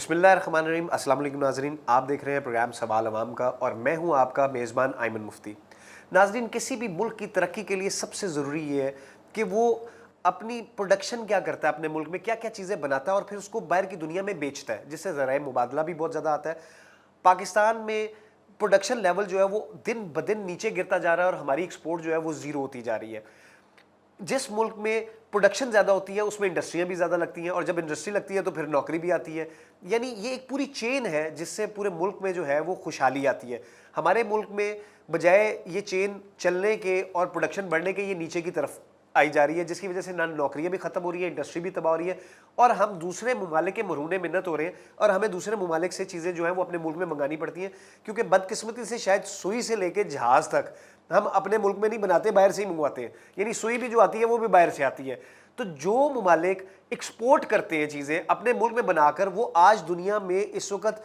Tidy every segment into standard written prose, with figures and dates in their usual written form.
بسم اللہ الرحمن الرحیم. السلام علیکم ناظرین, آپ دیکھ رہے ہیں پروگرام سوال عوام کا اور میں ہوں آپ کا میزبان ایمن مفتی. ناظرین, کسی بھی ملک کی ترقی کے لیے سب سے ضروری یہ ہے کہ وہ اپنی پروڈکشن کیا کرتا ہے, اپنے ملک میں کیا کیا چیزیں بناتا ہے اور پھر اس کو باہر کی دنیا میں بیچتا ہے, جس سے ذرائع مبادلہ بھی بہت زیادہ آتا ہے. پاکستان میں پروڈکشن لیول جو ہے وہ دن بدن نیچے گرتا جا رہا ہے اور ہماری ایکسپورٹ جو ہے وہ زیرو ہوتی جا رہی ہے. جس ملک میں پروڈکشن زیادہ ہوتی ہے اس میں انڈسٹریاں بھی زیادہ لگتی ہیں, اور جب انڈسٹری لگتی ہے تو پھر نوکری بھی آتی ہے. یعنی یہ ایک پوری چین ہے جس سے پورے ملک میں جو ہے وہ خوشحالی آتی ہے. ہمارے ملک میں بجائے یہ چین چلنے کے اور پروڈکشن بڑھنے کے یہ نیچے کی طرف آئی جا رہی ہے, جس کی وجہ سے نہ نوکریاں بھی ختم ہو رہی ہیں, انڈسٹری بھی تباہ ہو رہی ہے, اور ہم دوسرے ممالک کے مرہون منت ہو رہے ہیں اور ہمیں دوسرے ممالک سے چیزیں جو ہیں وہ اپنے ملک میں منگانی پڑتی ہیں, کیونکہ بدقسمتی سے شاید سوئی سے لے کے جہاز تک ہم اپنے ملک میں نہیں بناتے, باہر سے ہی منگواتے ہیں. یعنی سوئی بھی جو آتی ہے وہ بھی باہر سے آتی ہے. تو جو ممالک ایکسپورٹ کرتے ہیں چیزیں اپنے ملک میں بنا کر, وہ آج دنیا میں اس وقت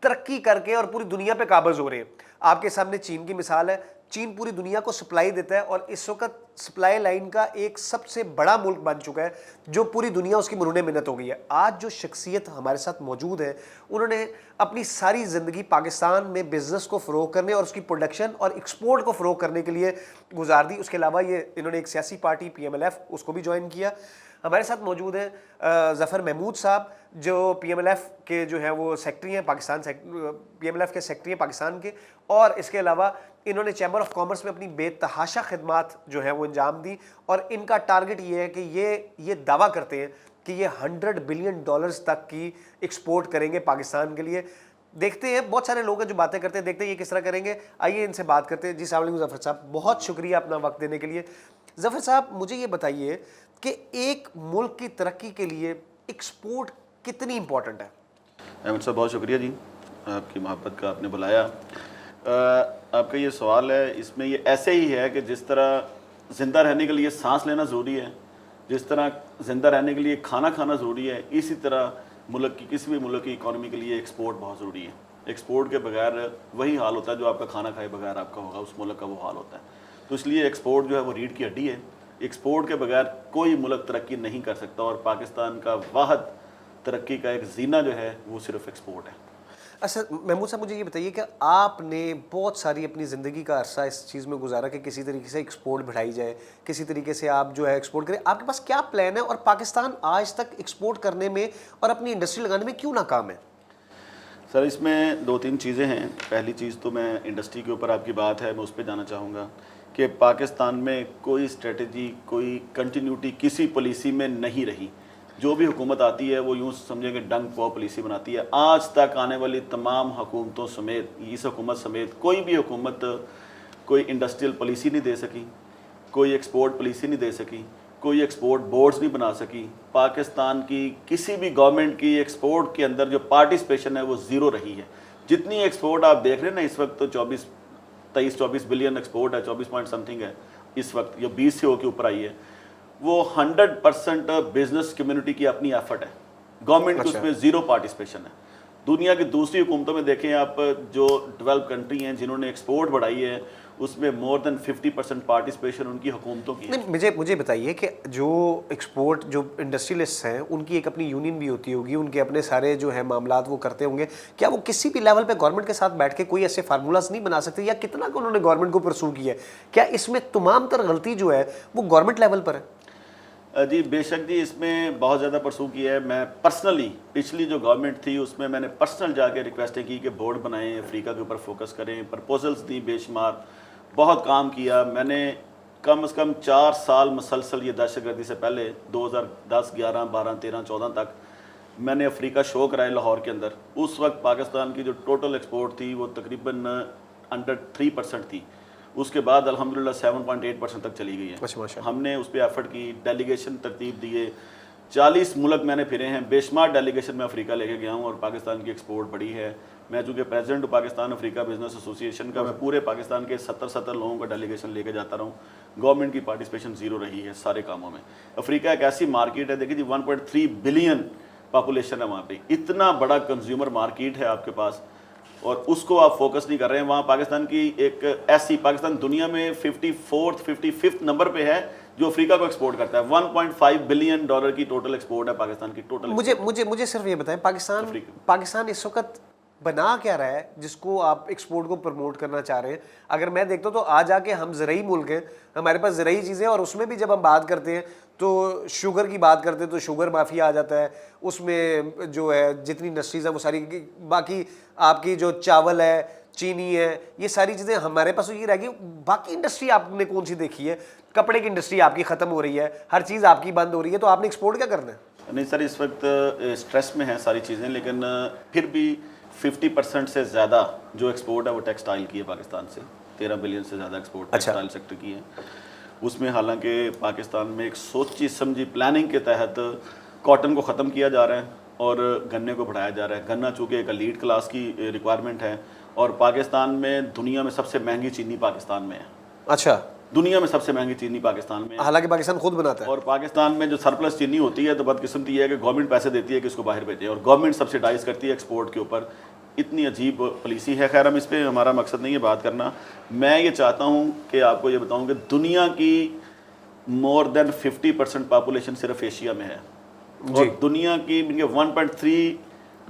ترقی کر کے اور پوری دنیا پہ قابض ہو رہے ہیں. آپ کے سامنے چین کی مثال ہے. چین پوری دنیا کو سپلائی دیتا ہے اور اس وقت سپلائی لائن کا ایک سب سے بڑا ملک بن چکا ہے, جو پوری دنیا اس کی مرہون منت ہو گئی ہے. آج جو شخصیت ہمارے ساتھ موجود ہے, انہوں نے اپنی ساری زندگی پاکستان میں بزنس کو فروغ کرنے اور اس کی پروڈکشن اور ایکسپورٹ کو فروغ کرنے کے لیے گزار دی. اس کے علاوہ یہ انہوں نے ایک سیاسی پارٹی PMLF اس کو بھی جوائن کیا. ہمارے ساتھ موجود ہیں ظفر محمود صاحب, جو PMLF کے جو ہیں وہ سیکٹری ہیں, پاکستان PMLF کے سیکٹری ہیں پاکستان کے, اور اس کے علاوہ انہوں نے چیمبر آف کامرس میں اپنی بے تحاشا خدمات جو ہیں وہ انجام دی, اور ان کا ٹارگٹ یہ ہے کہ یہ دعویٰ کرتے ہیں کہ یہ $100 بلین تک کی ایکسپورٹ کریں گے پاکستان کے لیے. دیکھتے ہیں, بہت سارے لوگ ہیں جو باتیں کرتے ہیں, دیکھتے ہیں یہ کس طرح کریں گے. آئیے ان سے بات کرتے ہیں. جی السلام علیکم ظفر صاحب, بہت شکریہ اپنا وقت دینے کے لیے. ظفر صاحب, مجھے یہ بتائیے کہ ایک ملک کی ترقی کے لیے ایکسپورٹ کتنی امپورٹنٹ ہے؟ احمد صاحب بہت شکریہ جی, آپ کی محبت کا آپ نے بلایا. آپ کا یہ سوال ہے, اس میں یہ ایسے ہی ہے کہ جس طرح زندہ رہنے کے لیے سانس لینا ضروری ہے, جس طرح زندہ رہنے کے لیے کھانا کھانا ضروری ہے, اسی طرح ملک کی کسی بھی ملک کی اکانومی کے لیے ایکسپورٹ بہت ضروری ہے. ایکسپورٹ کے بغیر وہی حال ہوتا ہے جو آپ کا کھانا کھائے بغیر آپ کا ہوگا, اس ملک کا وہ حال ہوتا ہے. تو اس لیے ایکسپورٹ جو ہے وہ ریڑھ کی ہڈی ہے. ایکسپورٹ کے بغیر کوئی ملک ترقی نہیں کر سکتا, اور پاکستان کا واحد ترقی کا ایک زینہ جو ہے وہ صرف ایکسپورٹ ہے. اچھا محمود صاحب, مجھے یہ بتائیے کہ آپ نے بہت ساری اپنی زندگی کا عرصہ اس چیز میں گزارا کہ کسی طریقے سے ایکسپورٹ بڑھائی جائے, کسی طریقے سے آپ جو ہے ایکسپورٹ کریں. آپ کے پاس کیا پلان ہے, اور پاکستان آج تک ایکسپورٹ کرنے میں اور اپنی انڈسٹری لگانے میں کیوں ناکام ہے؟ سر, اس میں 2-3 چیزیں ہیں. پہلی چیز تو میں انڈسٹری کے اوپر آپ کی بات ہے, میں اس پہ جانا چاہوں گا کہ پاکستان میں کوئی اسٹریٹجی, کوئی کنٹینیوٹی کسی پالیسی میں نہیں رہی. جو بھی حکومت آتی ہے وہ یوں سمجھیں کہ ڈنگ پو پالیسی بناتی ہے. آج تک آنے والی تمام حکومتوں سمیت, اس حکومت سمیت, کوئی بھی حکومت کوئی انڈسٹریل پالیسی نہیں دے سکی, کوئی ایکسپورٹ پالیسی نہیں دے سکی, کوئی ایکسپورٹ بورڈز نہیں بنا سکی. پاکستان کی کسی بھی گورنمنٹ کی ایکسپورٹ کے اندر جو پارٹیسپیشن ہے وہ زیرو رہی ہے. جتنی ایکسپورٹ آپ دیکھ رہے ہیں نا اس وقت, تو 23-24 بلین ایکسپورٹ ہے, 24 پوائنٹ سمتھنگ ہے اس وقت, یا 20 سے ہو کے اوپر آئی ہے. وہ 100% بزنس کمیونٹی کی اپنی ایفرٹ ہے. گورنمنٹ کی اس میں زیرو پارٹیسپیشن ہے. دنیا کی دوسری حکومتوں میں دیکھیں آپ, جو ڈیولپ کنٹری ہیں جنہوں نے ایکسپورٹ بڑھائی ہے, اس میں مور دین 50% پارٹیسپیشن ان کی حکومتوں کی ہے. مجھے بتائیے کہ جو ایکسپورٹ, جو انڈسٹریلسٹ ہیں, ان کی ایک اپنی یونین بھی ہوتی ہوگی, ان کے اپنے سارے جو ہیں معاملات وہ کرتے ہوں گے. کیا وہ کسی بھی لیول پہ گورنمنٹ کے ساتھ بیٹھ کے کوئی ایسے فارمولاز نہیں بنا سکتے, یا کتنا کہ انہوں نے گورنمنٹ کو پرسو کیا ہے؟ کیا اس میں تمام تر غلطی جو ہے وہ گورنمنٹ لیول پر ہے؟ جی بے شک جی, اس میں بہت زیادہ پرسو کیا ہے. میں پرسنلی پچھلی جو گورنمنٹ تھی اس میں نے پرسنل جا کے ریکویسٹیں کی کہ بورڈ بنائیں, افریقہ کے اوپر فوکس کریں, پرپوزلز دی بے شمار, بہت کام کیا. میں نے کم از کم 4 سال مسلسل, یہ دہشت گردی سے پہلے 2010, 11, 12, 13, 14 تک میں نے افریقہ شو کرائے لاہور کے اندر. اس وقت پاکستان کی جو ٹوٹل ایکسپورٹ تھی وہ تقریباً انڈر 3% تھی. اس کے بعد الحمدللہ 7.8% تک چلی گئی ہے. ہم نے اس پہ ایفرٹ کی, ڈیلیگیشن ترتیب دیے, 40 ملک میں نے پھرے ہیں, بے شمار ڈیلیگیشن میں افریقہ لے کے گیا ہوں, اور پاکستان کی ایکسپورٹ بڑھی ہے. میں چونکہ پریزیڈنٹ پاکستان افریقہ بزنس ایسوسی ایشن کا, میں پورے پاکستان کے 70 لوگوں کا ڈیلیگیشن لے کے جاتا رہا ہوں. گورنمنٹ کی پارٹیسپیشن زیرو رہی ہے سارے کاموں میں. افریقہ ایک ایسی مارکیٹ ہے, دیکھیے جی 1.3 بلین پاپولیشن ہے وہاں پہ, اتنا بڑا کنزیومر مارکیٹ ہے آپ کے پاس, اور اس کو آپ فوکس نہیں کر رہے ہیں. وہاں پاکستان کی ایک ایسی, پاکستان دنیا میں 54th 55th نمبر پہ ہے جو افریقہ کو ایکسپورٹ کرتا ہے. $1.5 بلین کی ٹوٹل ایکسپورٹ ہے پاکستان کی ٹوٹل. مجھے صرف یہ بتائیں, پاکستان اس وقت بنا کیا رہا ہے جس کو آپ ایکسپورٹ کو پروموٹ کرنا چاہ رہے ہیں؟ اگر میں دیکھتا ہوں تو آ کے ہم زرعی ملک ہیں, ہمارے پاس زرعی چیزیں, اور اس میں بھی جب ہم بات کرتے ہیں تو شوگر کی بات کرتے ہیں تو شوگر مافیا آ جاتا ہے, اس میں جو ہے جتنی انڈسٹریز ہیں وہ ساری, باقی آپ کی جو چاول ہے, چینی ہے, یہ ساری چیزیں ہمارے پاس یہ رہ گئی. باقی انڈسٹری آپ نے کون سی دیکھی ہے؟ کپڑے کی انڈسٹری آپ کی ختم ہو رہی ہے, ہر چیز آپ کی بند ہو رہی ہے, تو آپ نے ایکسپورٹ کیا کرنا ہے؟ نہیں سر, اس وقت اسٹریس میں ہیں ساری چیزیں, لیکن پھر بھی 50% سے زیادہ جو ایکسپورٹ ہے وہ ٹیکسٹائل کی ہے پاکستان سے. 13 بلین سے زیادہ ایکسپورٹ ٹیکسٹائل سیکٹر کی ہے. اس میں حالانکہ پاکستان میں ایک سوچی سمجھی پلاننگ کے تحت کاٹن کو ختم کیا جا رہا ہے اور گنے کو بڑھایا جا رہا ہے. گنا چونکہ ایک لیڈ کلاس کی ریکوائرمنٹ ہے, اور پاکستان میں دنیا میں سب سے مہنگی چینی پاکستان میں ہے. اچھا, دنیا میں سب سے مہنگی چینی پاکستان میں ہے, حالانکہ پاکستان خود بناتا ہے. اور پاکستان میں جو سرپلس چینی ہوتی ہے تو بدقسمتی یہ ہے کہ گورنمنٹ پیسے دیتی ہے کہ اس کو باہر بھیجیں, اور گورنمنٹ سبسیڈائز کرتی ہے ایکسپورٹ کے اوپر. اتنی عجیب پالیسی ہے. خیر, ہم اس پہ, ہمارا مقصد نہیں ہے بات کرنا. میں یہ چاہتا ہوں کہ آپ کو یہ بتاؤں کہ دنیا کی مور دین 50% پاپولیشن صرف ایشیا میں ہے, اور دنیا کی 1.3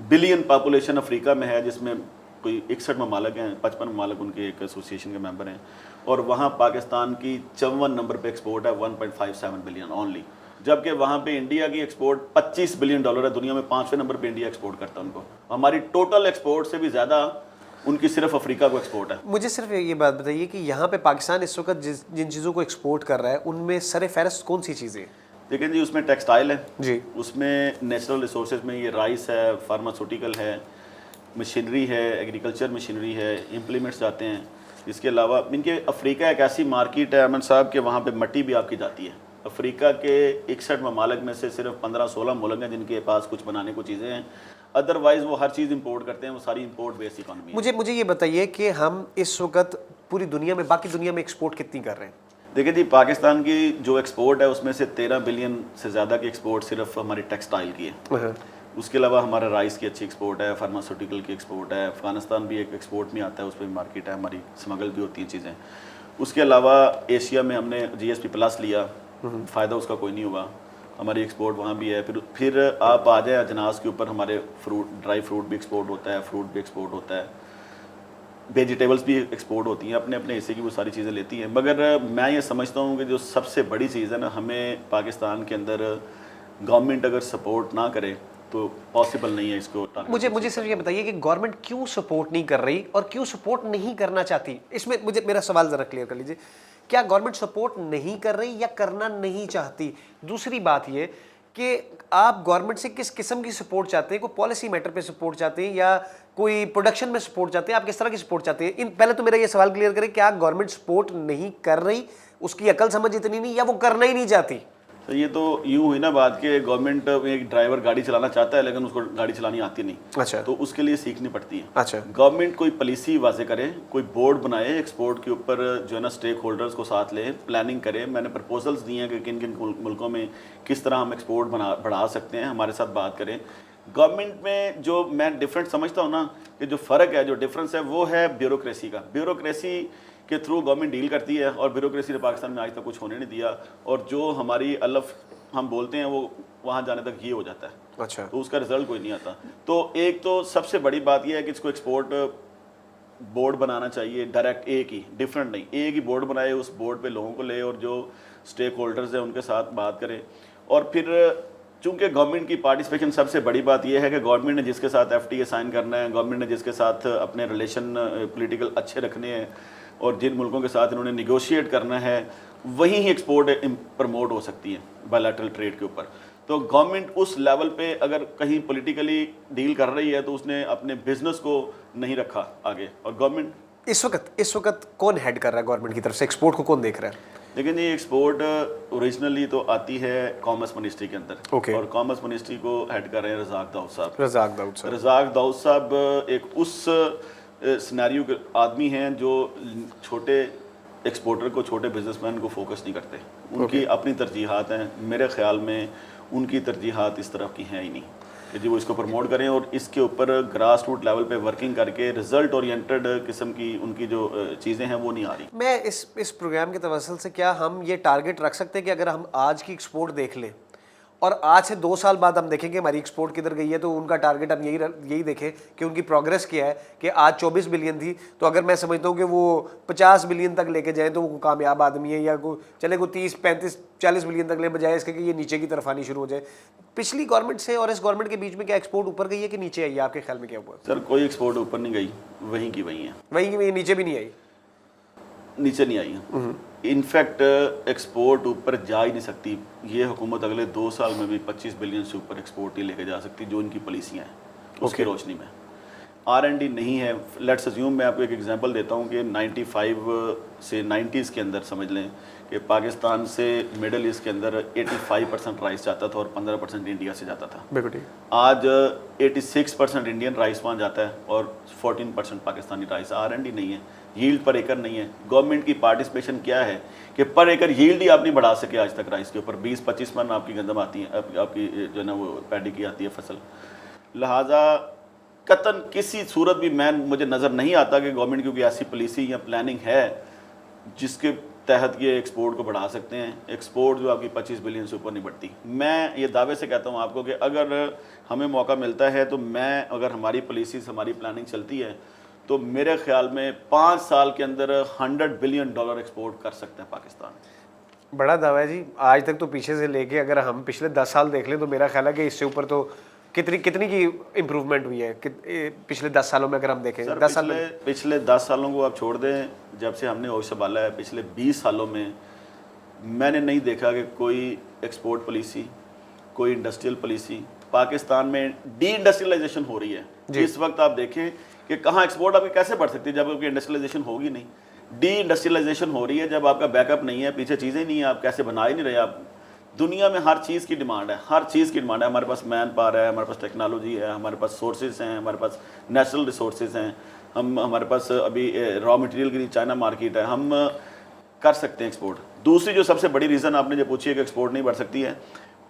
بلین پاپولیشن افریقہ میں ہے, جس میں کوئی 61 ممالک ہیں, 55 ممالک ان کے ایک ایسوسیشن کے ممبر ہیں, اور وہاں پاکستان کی 54 نمبر پہ ایکسپورٹ ہے 1.57 بلین اونلی, جبکہ وہاں پہ انڈیا کی ایکسپورٹ $25 بلین ہے. دنیا میں 5ویں نمبر پہ انڈیا ایکسپورٹ کرتا ہے ان کو. ہماری ٹوٹل ایکسپورٹ سے بھی زیادہ ان کی صرف افریقہ کو ایکسپورٹ ہے. مجھے صرف یہ بات بتائیے کہ یہاں پہ پاکستان اس وقت جن چیزوں کو ایکسپورٹ کر رہا ہے ان میں سر فہرست کون سی چیزیں ہیں؟ دیکھیں جی, اس میں ٹیکسٹائل ہے, جی, اس میں نیچرل ریسورسز میں یہ رائس ہے, فارماسوٹیکل ہے, مشینری ہے, ایگریکلچر مشینری ہے, امپلیمنٹس جاتے ہیں. اس کے علاوہ ان کے افریقہ ایک ایسی مارکیٹ ہے احمد صاحب کہ وہاں پہ مٹی بھی آپ کی جاتی ہے. افریقہ کے 61 ممالک میں سے صرف 15-16 ملک ہیں جن کے پاس کچھ بنانے کو چیزیں ہیں, ادروائز وہ ہر چیز امپورٹ کرتے ہیں, وہ ساری امپورٹ بیس اکانومی ہے. مجھے یہ بتائیے کہ ہم اس وقت پوری دنیا میں, باقی دنیا میں ایکسپورٹ کتنی کر رہے ہیں؟ دیکھیں جی, پاکستان کی جو ایکسپورٹ ہے اس میں سے 13 بلین سے زیادہ کی ایکسپورٹ صرف ہماری ٹیکسٹائل کی ہے. اس کے علاوہ ہمارا رائس کی اچھی ایکسپورٹ ہے, فارماسوٹیکل کی ایکسپورٹ ہے, افغانستان بھی ایک ایکسپورٹ میں آتا ہے, اس پہ بھی مارکیٹ ہے ہماری, سمگل بھی ہوتی ہیں چیزیں. اس کے علاوہ ایشیا میں ہم نے GSP+ لیا, فائدہ اس کا کوئی نہیں ہوا, ہماری ایکسپورٹ وہاں بھی ہے. پھر آپ آ جائیں اجناس کے اوپر, ہمارے ڈرائی فروٹ بھی ایکسپورٹ ہوتا ہے, فروٹ بھی ایکسپورٹ ہوتا ہے, ویجیٹیبلس بھی ایکسپورٹ ہوتی ہیں, اپنے اپنے حصے کی وہ ساری چیزیں لیتی ہیں. مگر میں یہ سمجھتا ہوں کہ جو سب سے بڑی چیز ہے نا, ہمیں پاکستان کے اندر گورنمنٹ اگر سپورٹ نہ کرے تو پاسبل نہیں ہے اس کو. مجھے صرف یہ بتائیے کہ گورنمنٹ کیوں سپورٹ نہیں کر رہی اور کیوں سپورٹ نہیں کرنا چاہتی؟ اس میں مجھے میرا سوال ذرا کلیئر کر لیجیے. کیا گورنمنٹ سپورٹ نہیں کر رہی یا کرنا نہیں چاہتی؟ دوسری بات یہ کہ آپ گورنمنٹ سے کس قسم کی سپورٹ چاہتے ہیں؟ کوئی پالیسی میٹر پہ سپورٹ چاہتے ہیں یا کوئی پروڈکشن میں سپورٹ چاہتے ہیں؟ آپ کس طرح کی سپورٹ چاہتے ہیں؟ پہلے تو میرا یہ سوال کلیئر کریں, کیا گورنمنٹ سپورٹ نہیں کر رہی, اس کی عقل سمجھ اتنی نہیں, یا وہ کرنا ہی نہیں چاہتی؟ یہ تو یوں ہوئی نا بات کہ گورنمنٹ ایک ڈرائیور گاڑی چلانا چاہتا ہے لیکن اس کو گاڑی چلانی آتی نہیں. اچھا, تو اس کے لیے سیکھنی پڑتی ہے. اچھا, گورنمنٹ کوئی پالیسی واضح کرے, کوئی بورڈ بنائے ایکسپورٹ کے اوپر, جو ہے نا اسٹیک ہولڈرز کو ساتھ لے, پلاننگ کرے. میں نے پرپوزلز دیے ہیں کہ کن کن ملکوں میں کس طرح ہم ایکسپورٹ بڑھا سکتے ہیں, ہمارے ساتھ بات کریں. گورنمنٹ میں جو میں ڈفرینٹ سمجھتا ہوں نا, کہ جو فرق ہے, جو ڈفرینس ہے وہ ہے بیوروکریسی کا. بیوروکریسی کے تھرو گورنمنٹ ڈیل کرتی ہے, اور بیوروکریسی نے پاکستان میں آج تک کچھ ہونے نہیں دیا, اور جو ہماری الف ہم بولتے ہیں وہ وہاں جانے تک یہ ہو جاتا ہے. اچھا, تو اس کا رزلٹ کوئی نہیں آتا. تو ایک تو سب سے بڑی بات یہ ہے کہ اس کو ایکسپورٹ بورڈ بنانا چاہیے, ڈائریکٹ ایک ہی, ڈفرینٹ نہیں, ایک ہی بورڈ بنائے, اس بورڈ پہ لوگوں کو لے اور جو اسٹیک ہولڈرز ہیں ان کے ساتھ بات کریں. اور پھر چونکہ گورنمنٹ کی پارٹیسپیشن, سب سے بڑی بات یہ ہے کہ گورنمنٹ نے جس کے ساتھ FTA سائن کرنا ہے, گورنمنٹ نے جس کے ساتھ اپنے ریلیشن پولیٹیکل اچھے رکھنے ہیں, اور جن ملکوں کے ساتھ انہوں نے نیگوشیٹ کرنا ہے, وہیں ہی ایکسپورٹ پروموٹ ہو سکتی ہے بائیلیٹرل ٹریڈ کے اوپر. تو گورنمنٹ اس لیول پہ اگر کہیں پولیٹیکلی ڈیل کر رہی ہے تو اس نے اپنے بزنس کو نہیں رکھا آگے. اور گورنمنٹ اس وقت کون ہیڈ کر رہا ہے گورنمنٹ کی طرف سے ایکسپورٹ کو, کون دیکھ رہا ہے؟ لیکن یہ ایکسپورٹ اوریجنلی تو آتی ہے کامرس منسٹری کے اندر, اور کامرس منسٹری کو ہیڈ کر رہے ہیں رزاق داؤد صاحب. رزاق داؤد صاحب ایک اس سینیریو کے آدمی ہیں جو چھوٹے ایکسپورٹر کو, چھوٹے بزنس مین کو فوکس نہیں کرتے. ان کی اپنی ترجیحات ہیں, میرے خیال میں ان کی ترجیحات اس طرف کی ہیں ہی نہیں. کہ جی وہ اس کو پروموٹ کریں اور اس کے اوپر گراس روٹ لیول پہ ورکنگ کر کے رزلٹ اورینٹڈ قسم کی ان کی جو چیزیں ہیں وہ نہیں آ رہی. میں اس پروگرام کے توسل سے کیا ہم یہ ٹارگٹ رکھ سکتے ہیں کہ اگر ہم آج کی ایکسپورٹ دیکھ لیں اور آج سے 2 سال بعد ہم دیکھیں کہ ہماری ایکسپورٹ کدھر گئی ہے, تو ان کا ٹارگٹ ہم یہی دیکھیں کہ ان کی پروگرس کیا ہے, کہ آج 24 بلین تھی تو اگر میں سمجھتا ہوں کہ وہ 50 بلین تک لے کے جائیں تو وہ کامیاب آدمی ہے, یا چلے کو 30 35 40 بلین تک لے, بجائے اس کے کہ یہ نیچے کی طرف آنی شروع ہو جائے. پچھلی گورنمنٹ سے اور اس گورنمنٹ کے بیچ میں کیا ایکسپورٹ اوپر گئی ہے کہ نیچے آئی ہے, آپ کے خیال میں کیا ہوا؟ سر کوئی ایکسپورٹ اوپر نہیں گئی, وہیں کی وہیں ہیں, وہیں کی وہیں, نیچے بھی نہیں آئی, نیچے نہیں آئی ہیں. انفیکٹ ایکسپورٹ اوپر جا ہی نہیں سکتی یہ حکومت, اگلے 2 سال میں بھی 25 بلین سے اوپر ایکسپورٹ نہیں لے کے جا سکتی جو ان کی پالیسیاں ہیں اس کی روشنی میں. R&D نہیں ہے. لیٹس ازیوم, میں آپ کو ایک ایگزامپل دیتا ہوں کہ 95 سے 90s کے اندر سمجھ لیں کہ پاکستان سے مڈل ایسٹ کے اندر 85% رائس جاتا تھا اور 15% انڈیا سے جاتا تھا. بالکل ٹھیک. آج 86% انڈین رائس وہاں جاتا ہے اور 14% پاکستانی رائس. R&D نہیں ہے, ییلڈ پر ایکر نہیں ہے. گورنمنٹ کی پارٹیسپیشن کیا ہے کہ پر ایکر ییلڈ ہی آپ نہیں بڑھا سکے آج تک رائس کے اوپر. 20-25 من آپ کی گندم آتی ہے, آپ کی جو ہے نا وہ پیڈی کی آتی ہے فصل. لہٰذا قطن کسی صورت بھی مجھے نظر نہیں آتا کہ گورنمنٹ کی کوئی ایسی پالیسی یا پلاننگ ہے جس کے تحت یہ ایکسپورٹ کو بڑھا سکتے ہیں. ایکسپورٹ جو آپ کی 25 بلین سے اوپر نہیں بڑھتی. میں یہ دعوے سے کہتا ہوں آپ کو کہ اگر ہمیں موقع ملتا ہے تو اگر ہماری پالیسیز, ہماری پلاننگ چلتی ہے تو میرے خیال میں 5 سال کے اندر $100 بلین ایکسپورٹ کر سکتا ہے پاکستان. بڑا دعویٰ ہے جی. آج تک تو پیچھے سے لے کے اگر ہم پچھلے 10 سال دیکھ لیں تو میرا خیال ہے کہ اس سے اوپر تو کتنی کی امپروومنٹ ہوئی ہے پچھلے 10 سالوں میں. اگر ہم دیکھیں پچھلے 10 سالوں کو آپ چھوڑ دیں, جب سے ہم نے ہوش سنبھالا ہے پچھلے 20 سالوں میں نے نہیں دیکھا کہ کوئی ایکسپورٹ پالیسی, کوئی انڈسٹریل پالیسی. پاکستان میں ڈی انڈسٹریلائزیشن ہو رہی ہے اس وقت. آپ دیکھیں کہ کہاں ایکسپورٹ آپ کی کیسے بڑھ سکتی ہے جب آپ کی انڈسٹریلائزیشن ہوگی نہیں. ڈی انڈسٹریلائزیشن ہو رہی ہے جب آپ کا بیک اپ نہیں ہے, پیچھے چیزیں نہیں ہیں, آپ کیسے بنا ہی نہیں رہے. آپ دنیا میں ہر چیز کی ڈیمانڈ ہے, ہر چیز کی ڈیمانڈ ہے. ہمارے پاس مین پاور ہے, ہمارے پاس ٹیکنالوجی ہے, ہمارے پاس سورسز ہیں, ہمارے پاس نیچرل ریسورسز ہیں, ہمارے پاس ابھی را مٹیریل کی چائنا مارکیٹ ہے, ہم کر سکتے ہیں ایکسپورٹ. دوسری جو سب سے بڑی ریزن آپ نے جو پوچھی ہے کہ ایکسپورٹ نہیں بڑھ سکتی ہے,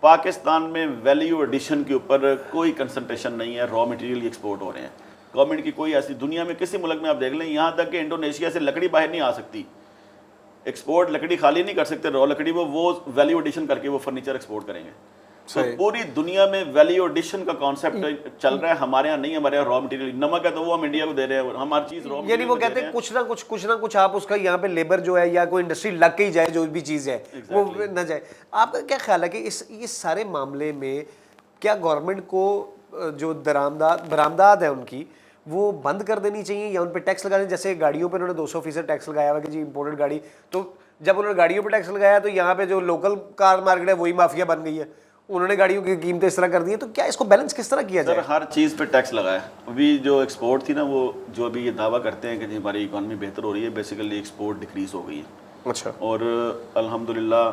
پاکستان میں ویلیو ایڈیشن کے اوپر کوئی کنسنٹریشن نہیں ہے. را مٹیریل ایکسپورٹ ہو رہے ہیں. گورنمنٹ کی کوئی ایسی, دنیا میں کسی ملک میں آپ دیکھ لیں, یہاں تک کہ انڈونیشیا سے لکڑی باہر نہیں آ سکتی. ایکسپورٹ لکڑی خالی نہیں کر سکتے, را لکڑی وہ ویلیو ایڈیشن کر کے وہ فرنیچر ایکسپورٹ کریں گے. تو پوری دنیا میں ویلیو ایڈیشن کا کانسیپٹ چل رہا ہے. ہمارے یہاں نہیں, ہمارے یہاں را مٹیریل نمک ہے تو وہ ہم انڈیا کو دے رہے ہیں, ہم ہر چیز را یعنی وہ کہتے ہیں کچھ نہ کچھ آپ اس کا یہاں پہ لیبر جو ہے یا کوئی انڈسٹری لگ کے ہی جائے, جو بھی چیز ہے وہ نہ جائے. آپ کا کیا خیال ہے کہ اس سارے معاملے میں کیا گورنمنٹ کو جو برآمدات ہیں ان کی وہ بند کر دینی چاہیے یا ان پہ ٹیکس لگانے؟ جیسے گاڑیوں پہ انہوں نے 200% ٹیکس لگایا ہوا کہ جی امپورٹڈ گاڑی, تو جب انہوں نے گاڑیوں پہ ٹیکس لگایا تو یہاں پہ جو لوکل کار مارکیٹ ہے وہی مافیا بن گئی ہے, انہوں نے گاڑیوں کی قیمتیں اس طرح کر دی ہیں. تو کیا اس کو بیلنس کس طرح کیا جائے؟ سر ہر چیز پہ ٹیکس لگایا. ابھی جو ایکسپورٹ تھی نا, وہ جو ابھی یہ دعویٰ کرتے ہیں کہ جی ہماری اکانومی بہتر ہو رہی ہے, بیسیکلی ایکسپورٹ ڈکریز ہو گئی ہے. اچھا. اور الحمدللہ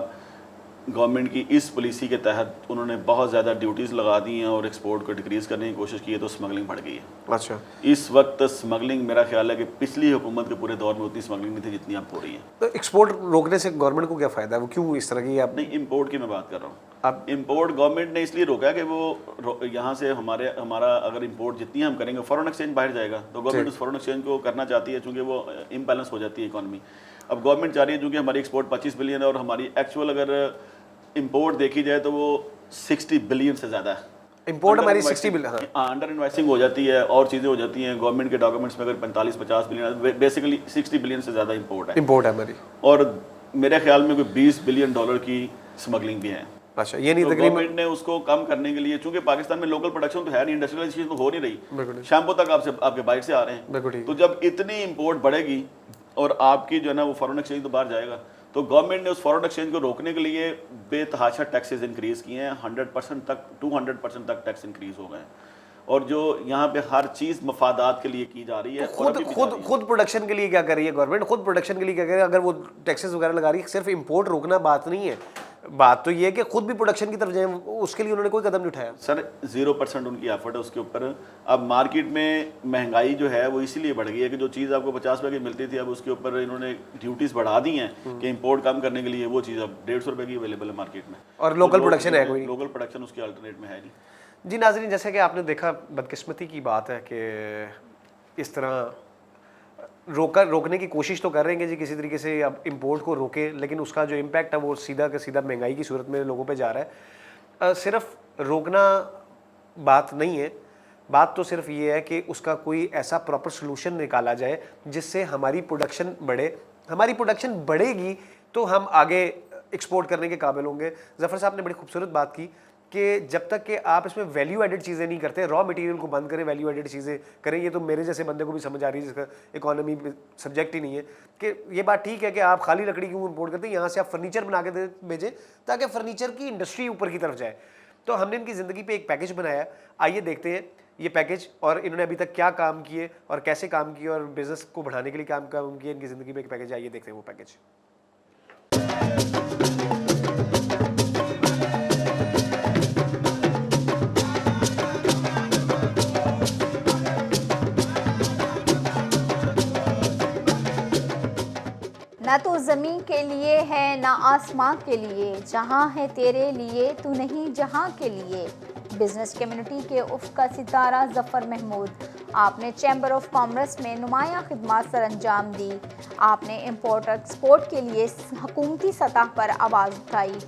گورنمنٹ کی اس پالیسی کے تحت انہوں نے بہت زیادہ ڈیوٹیز لگا دی ہیں اور ایکسپورٹ کو ڈکریز کرنے کی کوشش کی ہے, تو اسمگلنگ بڑھ گئی ہے. اچھا. اس وقت اسمگلنگ میرا خیال ہے کہ پچھلی حکومت کے پورے دور میں اتنی اسمگلنگ نہیں تھی جتنی اب ہو رہی ہے. تو ایکسپورٹ روکنے سے گورنمنٹ کو کیا فائدہ ہے؟ وہ کیوں اس طرح کی؟ آپ نہیں, امپورٹ کی میں بات کر رہا ہوں. اب امپورٹ گورنمنٹ نے اس لیے روکا کہ وہ یہاں سے ہمارا اگر امپورٹ جتنی ہم کریں گے فورن ایکسچینج باہر جائے گا, تو گورنمنٹ اس فورن ایکسچینج کو کرنا چاہتی ہے چونکہ وہ امبیلنس ہو جاتی ہے اکانومی. اب گورنمنٹ چاہ رہی ہے چونکہ ہماری ایکسپورٹ 25 بلین ہے اور ہماری ایکچوئل اگر امپورٹ دیکھی جائے تو وہ 60 بلین سے زیادہ ہے. امپورٹ ہماری 60 بلین, انڈر انوائسنگ ہو جاتی ہے اور چیزیں ہو جاتی ہیں. گورنمنٹ کے ڈاکومنٹس میں اگر 45-50 بلین, بیسیکلی 60 بلین سے زیادہ امپورٹ ہے ہماری. اور میرے خیال میں کوئی $20 بلین کی اسمگلنگ بھی ہے. اچھا, یہ نہیں گورنمنٹ نے اس کو کم کرنے کے لیے, چونکہ پاکستان میں لوکل پروڈکشن تو ہے نہیں, انڈسٹریلائزیشن تو ہو نہیں رہی, شیمپو تک آپ کے باہر سے آ رہے ہیں. تو جب اتنی امپورٹ بڑھے گی اور آپ کی جو ہے نا وہ فورن ایکسچینج تو باہر جائے گا, تو گورنمنٹ نے اس فورن ایکسچینج کو روکنے کے لیے بے تحاشا ٹیکسز انکریز کیے ہیں. 100% تک 200% تک ٹیکس انکریز ہو گئے ہیں. اور جو یہاں پہ ہر چیز مفادات کے لیے کی جا رہی ہے. خود پروڈکشن کے لیے کیا کر رہی ہے گورنمنٹ؟ خود پروڈکشن کے لیے کیا کر رہی ہے؟ اگر وہ ٹیکسز وغیرہ لگا رہی ہے, صرف امپورٹ روکنا بات نہیں ہے, بات تو یہ ہے کہ خود بھی پروڈکشن کی طرف جائیں. اس کے لیے انہوں نے کوئی قدم نہیں اٹھایا. سر 0% ان کی ایفرٹ ہے اس کے اوپر. اب مارکیٹ میں مہنگائی جو ہے وہ اسی لیے بڑھ گئی ہے کہ جو چیز آپ کو 50 روپے کی ملتی تھی, اب اس کے اوپر انہوں نے ڈیوٹیز بڑھا دی ہیں کہ امپورٹ کم کرنے کے لیے وہ چیز اب 150 روپے کی اویلیبل ہے مارکیٹ میں. اور لوکل پروڈکشن ہے کوئی؟ لوکل پروڈکشن اس کے الٹرنیٹ میں ہے نہیں. جی ناظرین، جیسے کہ آپ نے دیکھا، بدقسمتی کی بات ہے کہ اس طرح روکنے کی کوشش تو کر رہے ہیں کہ جی کسی طریقے سے اب امپورٹ کو روکیں، لیکن اس کا جو امپیکٹ ہے وہ سیدھا کا سیدھا مہنگائی کی صورت میں لوگوں پہ جا رہا ہے. صرف روکنا بات نہیں ہے، بات تو صرف یہ ہے کہ اس کا کوئی ایسا پراپر سلوشن نکالا جائے جس سے ہماری پروڈکشن بڑھے. ہماری پروڈکشن بڑھے گی تو ہم آگے ایکسپورٹ کرنے کے قابل ہوں گے. ظفر صاحب نے بڑی خوبصورت بات کی کہ جب تک کہ آپ اس میں ویلیو ایڈڈ چیزیں نہیں کرتے، را مٹیریل کو بند کریں، ویلیو ایڈڈ چیزیں کریں. یہ تو میرے جیسے بندے کو بھی سمجھ آ رہی ہے جس کا اکانومی سبجیکٹ ہی نہیں ہے کہ یہ بات ٹھیک ہے کہ آپ خالی لکڑی کیوں امپورٹ کرتے ہیں، یہاں سے آپ فرنیچر بنا کے بھیجیں تاکہ فرنیچر کی انڈسٹری اوپر کی طرف جائے. تو ہم نے ان کی زندگی پہ ایک پیکج بنایا. آئیے دیکھتے ہیں یہ پیکج اور انہوں نے ابھی تک کیا کام کیے اور کیسے کام کیے اور بزنس کو بڑھانے کے لیے کام کیے ان کی زندگی میں ایک پیکج. آئیے دیکھتے ہیں وہ پیکج. نہ تو زمین کے لیے ہے نہ آسمان کے لیے، جہاں ہے تیرے لیے تو نہیں جہاں کے لیے. بزنس کمیونٹی کے افق کا ستارہ ظفر محمود. آپ نے چیمبر آف کامرس میں نمایاں خدمات سر انجام دی. آپ نے امپورٹ اور ایکسپورٹ کے لیے حکومتی سطح پر آواز اٹھائی.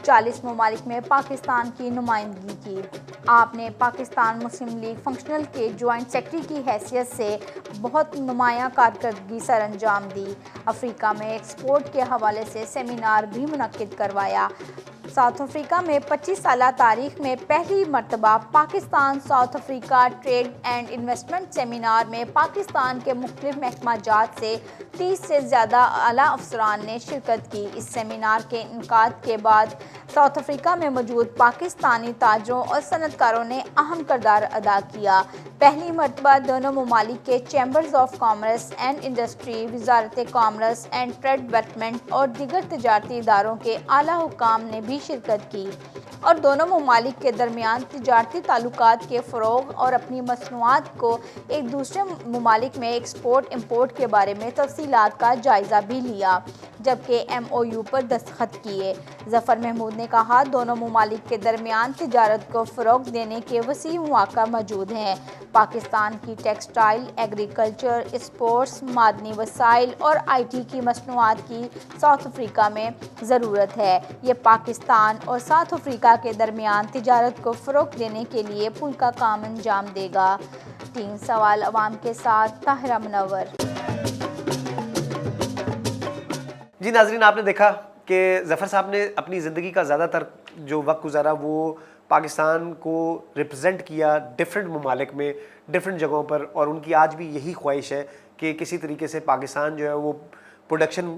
40 ممالک میں پاکستان کی نمائندگی کی. آپ نے پاکستان مسلم لیگ فنکشنل کے جوائنٹ سیکرٹری کی حیثیت سے بہت نمایاں کارکردگی سر انجام دی. افریقہ میں ایکسپورٹ کے حوالے سے سیمینار بھی منعقد کروایا. ساؤتھ افریقہ میں 25 سالہ تاریخ میں پہلی مرتبہ Pakistan South Africa trade and investment seminar میں پاکستان کے مختلف محکمہ جات سے 30 سے زیادہ اعلیٰ افسران نے شرکت کی. اس سیمینار کے انعقاد کے بعد ساؤتھ افریقہ میں موجود پاکستانی تاجروں اور صنعت کاروں نے اہم کردار ادا کیا. پہلی مرتبہ دونوں ممالک کے chambers of commerce and industry, وزارت کامرس اینڈ ٹریڈ ڈیولپمنٹ اور دیگر تجارتی اداروں کے اعلیٰ حکام نے بھی شرکت کی اور دونوں ممالک کے درمیان تجارتی تعلقات کے فروغ اور اپنی مصنوعات کو ایک دوسرے ممالک میں ایکسپورٹ امپورٹ کے بارے میں تفصیلات کا جائزہ بھی لیا، جبکہ MOU پر دستخط کیے. ظفر محمود نے کہا دونوں ممالک کے درمیان تجارت کو فروغ دینے کے وسیع مواقع موجود ہیں. پاکستان کی ٹیکسٹائل، ایگریکلچر، اسپورٹس، معدنی وسائل اور IT کی مصنوعات کی ساؤتھ افریقہ میں ضرورت ہے. یہ پاکستان اور ساؤتھ افریقہ کے درمیان تجارت کو فروغ دینے کے لیے پل کا کام انجام دے گا. ٹیم سوال عوام کے ساتھ طاہرہ منور. جی ناظرین، آپ نے دیکھا کہ ظفر صاحب نے اپنی زندگی کا زیادہ تر جو وقت گزارا وہ پاکستان کو ریپرزینٹ کیا ڈفرینٹ ممالک میں، ڈفرینٹ جگہوں پر، اور ان کی آج بھی یہی خواہش ہے کہ کسی طریقے سے پاکستان جو ہے وہ پروڈکشن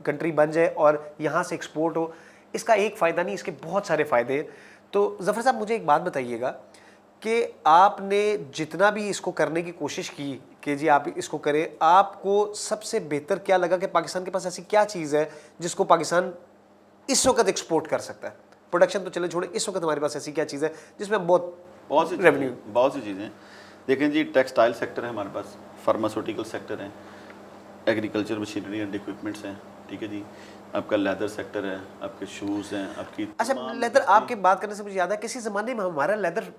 کنٹری بن جائے اور یہاں سے ایکسپورٹ ہو. اس کا ایک فائدہ نہیں، اس کے بہت سارے فائدے ہیں. تو ظفر صاحب مجھے ایک بات بتائیے گا کہ آپ نے جتنا بھی اس کو کرنے کی کوشش کی کہ جی آپ اس کو کریں، آپ کو سب سے بہتر کیا لگا کہ پاکستان کے پاس ایسی کیا چیز ہے جس کو پاکستان اس وقت ایکسپورٹ کر سکتا ہے؟ پروڈکشن تو چلے چھوڑے، اس وقت ہمارے پاس ایسی کیا چیز ہے جس میں بہت سی چیزیں دیکھیں جی. ٹیکسٹائل سیکٹر ہے ہمارے پاس، فارماسیوٹیکل سیکٹر ہے، ایگریکلچر مشینری اینڈ اکوپمنٹس ہیں، ٹھیک ہے جی. آپ کا لیدر سیکٹر ہے، آپ کے شوز ہیں، آپ کی اچھا لیدر. آپ کے بات کرنے سے مجھے یاد ہے کسی زمانے میں ہمارا لیدر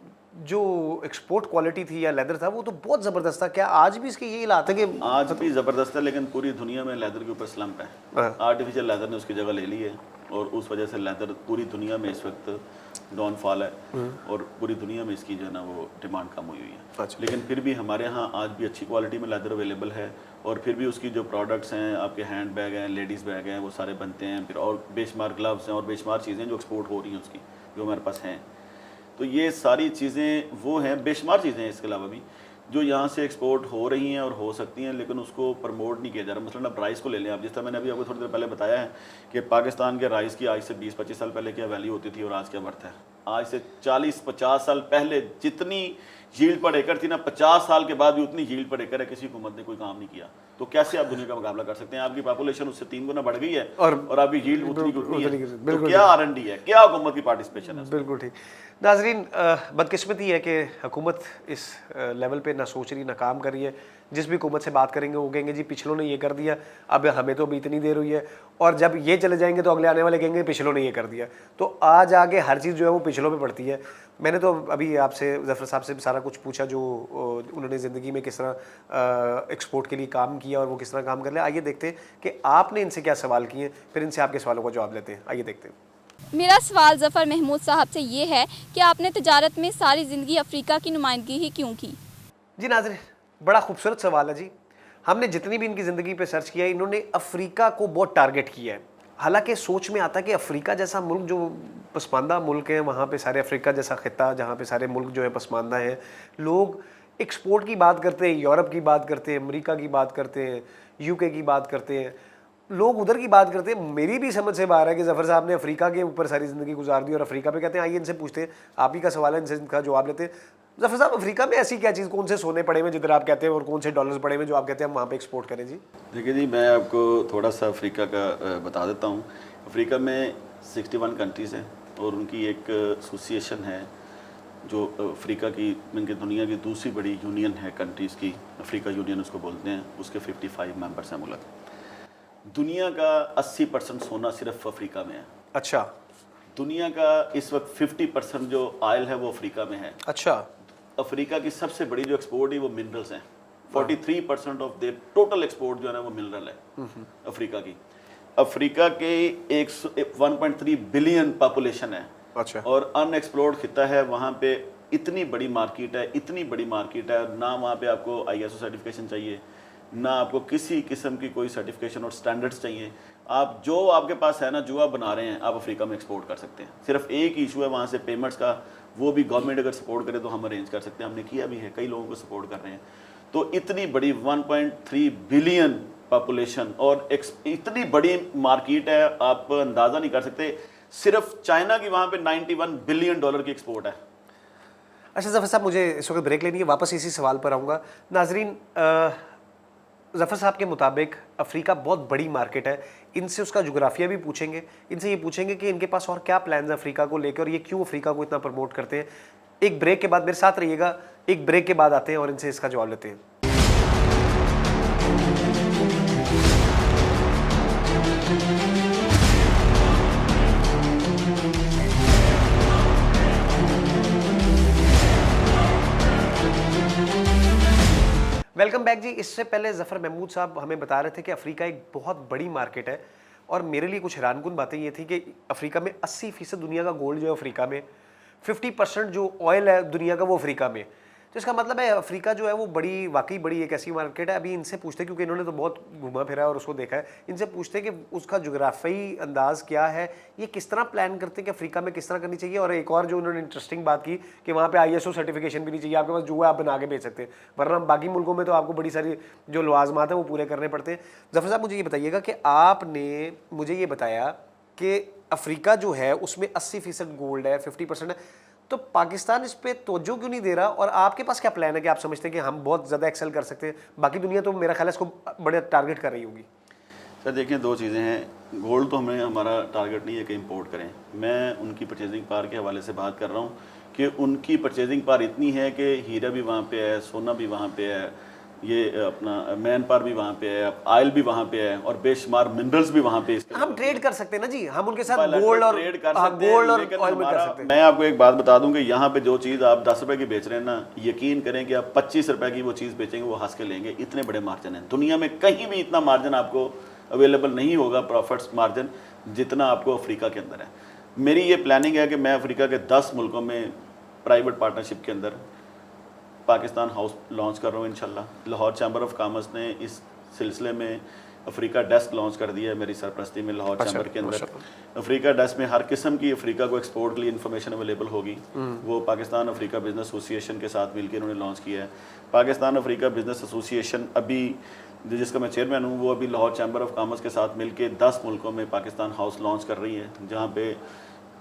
جو ایکسپورٹ کوالٹی تھی یا لیدر تھا وہ تو بہت زبردست تھا. کیا آج بھی اس کی یہی حالت ہے کہ آج بھی زبردست ہے؟ لیکن پوری دنیا میں لیدر کے اوپر سلمپ ہے. آرٹیفیشل لیدر نے اس کی جگہ لے لی ہے اور اس وجہ سے لیدر پوری دنیا میں اس وقت ڈاؤن فال ہے اور پوری دنیا میں اس کی جو ہے نا وہ ڈیمانڈ کم ہوئی ہوئی ہے. لیکن پھر بھی ہمارے ہاں آج بھی اچھی کوالٹی میں لیدر اویلیبل ہے اور پھر بھی اس کی جو پروڈکٹس ہیں، آپ کے ہینڈ بیگ ہیں، لیڈیز بیگ ہیں، وہ سارے بنتے ہیں. پھر اور بے شمار گلوز ہیں اور بے شمار چیزیں جو ایکسپورٹ ہو رہی ہیں اس کی جو ہمارے پاس ہیں. تو یہ ساری چیزیں وہ ہیں، بے شمار چیزیں ہیں اس کے علاوہ بھی جو یہاں سے ایکسپورٹ ہو رہی ہیں اور ہو سکتی ہیں، لیکن اس کو پروموٹ نہیں کیا جا رہا. مثلاً اب رائس کو لے لیں آپ، جس طرح میں نے ابھی آپ کو تھوڑی دیر پہلے بتایا ہے کہ پاکستان کے رائس کی آج سے 20-25 سال پہلے کیا ویلیو ہوتی تھی اور آج کیا ورتھ ہے. آج سے 40-50 سال پہلے جتنی ییلڈ پر ایکڑ تھی نا، 50 سال کے بعد بھی اتنی ییلڈ پر ایکڑ ہے. کسی حکومت نے کوئی کام نہیں کیا. تو کیسے آپ دنیا کا مقابلہ کر سکتے ہیں؟ آپ کی پاپولیشن اس سے 3 گنا بڑھ گئی ہے اور آپ کی ییلڈ اتنی کی اتنی ہے. تو کیا R&D ہے؟ کیا حکومت کی پارٹیسپیشن ہے؟ بالکل ٹھیک. ناظرین، بدقسمتی ہے کہ حکومت اس لیول پہ نہ سوچ رہی نہ کام کر رہی ہے. جس بھی حکومت سے بات کریں گے وہ کہیں گے جی پچھلوں نے یہ کر دیا، اب ہمیں تو ابھی اتنی دیر ہوئی ہے، اور جب یہ چلے جائیں گے تو اگلے آنے والے کہیں گے پچھلوں نے یہ کر دیا. تو آج آگے ہر چیز جو ہے وہ مچھلوں پہ پڑتی ہے. میں نے تو ابھی آپ سے ظفر صاحب سے سارا کچھ پوچھا جو انہوں نے زندگی میں کس طرح ایکسپورٹ کے لیے کام کیا اور وہ کس طرح کام کر لیا. آئیے دیکھتے ہیں کہ آپ نے ان سے کیا سوال کیے, پھر ان سے آپ کے سوالوں کا جواب لیتے ہیں. آئیے دیکھتے ہیں. میرا سوال ظفر محمود صاحب سے یہ ہے کہ آپ نے تجارت میں ساری زندگی افریقہ کی نمائندگی ہی کیوں کی؟ جی ناظرین, بڑا خوبصورت سوال ہے جی. ہم نے جتنی بھی ان کی زندگی پہ سرچ کیا ہے, انہوں نے افریقہ کو بہت ٹارگٹ کیا ہے. حالانکہ سوچ میں آتا ہے کہ افریقہ جیسا ملک جو پسماندہ ملک ہے, وہاں پہ سارے افریقہ جیسا خطہ جہاں پہ سارے ملک جو ہے پسماندہ ہیں, لوگ ایکسپورٹ کی بات کرتے ہیں, یورپ کی بات کرتے ہیں, امریکہ کی بات کرتے ہیں, یو کے کی بات کرتے ہیں, لوگ ادھر کی بات کرتے ہیں. میری بھی سمجھ سے باہر ہے کہ ظفر صاحب نے افریقہ کے اوپر ساری زندگی گزار دی اور افریقہ پہ کہتے ہیں. آئیے ان سے پوچھتے ہیں, آپ ہی کا سوال ہے, ان سے ان کا جواب لیتے ہیں. ظفر صاحب, افریقہ میں ایسی کیا چیز, کون سے سونے پڑے ہوئے جدھر آپ کہتے ہیں, اور کون سے ڈالرز پڑے ہوئے جو آپ کہتے ہیں ہم وہاں پہ ایکسپورٹ کریں؟ جی دیکھیے جی, میں آپ کو تھوڑا سا افریقہ کا بتا دیتا ہوں. افریقہ میں 61 کنٹریز ہیں اور ان کی ایک ایسوسیشن ہے جو افریقہ کی ان کی دنیا کی دوسری بڑی یونین ہے کنٹریز کی, افریقہ یونین اس کو بولتے ہیں. اس کے 55 ممبرس ہیں ملک. دنیا کا 80% سونا صرف افریقہ میں ہے. اچھا. دنیا کا اس وقت 50% جو آئل ہے وہ افریقہ میں ہے. اچھا. افریقہ کی سب سے بڑی جو ایکسپورٹ ہے وہ منرلز ہیں. 43% آف دیئر ٹوٹل ایکسپورٹ جو ہے نا وہ منرل ہے افریقہ کی. افریقہ کے 1.3 بلین پاپولیشن ہے. اچھا. اور ان ایکسپلورڈ خطہ ہے. وہاں پہ اتنی بڑی مارکیٹ ہے, اتنی بڑی مارکیٹ ہے. نہ وہاں پہ آپ کو ISO سرٹیفکیشن چاہیے, نہ آپ کو کسی قسم کی کوئی سرٹیفکیشن اور سٹینڈرڈز چاہیے. آپ جو آپ کے پاس ہے نا, جو آپ بنا رہے ہیں, آپ افریقہ میں ایکسپورٹ کر سکتے ہیں. صرف ایک ایشو ہے وہاں سے پیمنٹس کا, وہ بھی گورنمنٹ اگر سپورٹ کرے تو ہم ارینج کر سکتے ہیں. ہم نے کیا بھی ہے, کئی لوگوں کو سپورٹ کر رہے ہیں. تو اتنی بڑی 1.3 بلین پاپولیشن اور اتنی بڑی مارکیٹ ہے, آپ اندازہ نہیں کر سکتے. صرف چائنا کی وہاں پہ $91 بلین کی ایکسپورٹ ہے. اچھا ظفر صاحب, مجھے اس وقت بریک لینی ہے, واپس اسی سوال پر آؤں گا. ناظرین, ظفر صاحب کے مطابق افریقہ بہت بڑی مارکیٹ ہے. ان سے اس کا جغرافیہ بھی پوچھیں گے, ان سے یہ پوچھیں گے کہ ان کے پاس اور کیا پلانز ہیں افریقہ کو لے کے, اور یہ کیوں افریقہ کو اتنا پروموٹ کرتے ہیں. ایک بریک کے بعد میرے ساتھ رہیے گا, ایک بریک کے بعد آتے ہیں اور ان سے اس کا جواب لیتے ہیں. ویلکم بیک جی. اس سے پہلے ظفر محمود صاحب ہمیں بتا رہے تھے کہ افریقہ ایک بہت بڑی مارکیٹ ہے, اور میرے لیے کچھ حیران کن باتیں یہ تھی کہ افریقہ میں 80% دنیا کا گولڈ جو ہے افریقہ میں, 50% جو آئل ہے دنیا کا وہ افریقہ میں. تو اس کا مطلب ہے افریقہ جو ہے وہ بڑی, واقعی بڑی ایک ایسی مارکیٹ ہے. ابھی ان سے پوچھتے ہیں, کیونکہ انہوں نے تو بہت گھوما پھرا ہے اور اس کو دیکھا ہے, ان سے پوچھتے ہیں کہ اس کا جغرافیائی انداز کیا ہے, یہ کس طرح پلان کرتے ہیں کہ افریقہ میں کس طرح کرنی چاہیے. اور ایک اور جو انہوں نے انٹرسٹنگ بات کی کہ وہاں پہ ISO سرٹیفکیشن بھی نہیں چاہیے, آپ کے پاس جو ہے آپ بنا کے بیچ سکتے ہیں, ورنہ باقی ملکوں میں تو آپ کو بڑی ساری جو لوازمات ہیں وہ پورے کرنے پڑتے ہیں. ظفر صاحب, مجھے یہ بتائیے گا کہ آپ نے مجھے یہ بتایا کہ افریقہ جو ہے اس میں 80% گولڈ ہے, 50% ہے, تو پاکستان اس پہ توجہ کیوں نہیں دے رہا, اور آپ کے پاس کیا پلان ہے کہ آپ سمجھتے ہیں کہ ہم بہت زیادہ ایکسل کر سکتے ہیں, باقی دنیا تو میرا خیال ہے اس کو بڑے ٹارگٹ کر رہی ہوگی. سر دیکھیں, دو چیزیں ہیں. گولڈ تو ہمارا ٹارگٹ نہیں ہے کہ امپورٹ کریں. میں ان کی پرچیزنگ پاور کے حوالے سے بات کر رہا ہوں کہ ان کی پرچیزنگ پاور اتنی ہے کہ ہیرا بھی وہاں پہ ہے, سونا بھی وہاں پہ ہے, یہ اپنا مین پاور بھی وہاں پہ ہے, آئل بھی وہاں پہ ہے, اور بے شمار منرلز بھی وہاں پہ. ہم ٹریڈ کر سکتے ہیں نا جی, ہم ان کے ساتھ گولڈ اور آئل میں کر سکتے ہیں. میں آپ کو ایک بات بتا دوں کہ یہاں پہ جو چیز آپ 10 روپے کی بیچ رہے ہیں نا, یقین کریں کہ آپ 25 روپے کی وہ چیز بیچیں گے, وہ ہنس کے لیں گے. اتنے بڑے مارجن ہیں دنیا میں, کہیں بھی اتنا مارجن آپ کو اویلیبل نہیں ہوگا, پروفٹس مارجن, جتنا آپ کو افریقہ کے اندر ہے. میری یہ پلاننگ ہے کہ میں افریقہ کے 10 ملکوں میں پرائیویٹ پارٹنرشپ کے اندر پاکستان ہاؤس لانچ کر رہا ہوں انشاءاللہ. لاہور چیمبر آف کامرس نے اس سلسلے میں افریقہ ڈیسک لانچ کر دیا ہے میری سرپرستی میں لاہور چیمبر کے اندر. افریقہ ڈیسک میں ہر قسم کی افریقہ کو ایکسپورٹ کے لیے انفارمیشن اویلیبل ہوگی. وہ پاکستان افریقہ بزنس ایسوسیشن کے ساتھ مل کے انہوں نے لانچ کیا ہے. پاکستان افریقہ بزنس ایسوسیشن ابھی جس کا میں چیئرمین ہوں, وہ ابھی لاہور چیمبر آف کامرس کے ساتھ مل کے 10 ملکوں میں پاکستان ہاؤس لانچ کر رہی ہے, جہاں پہ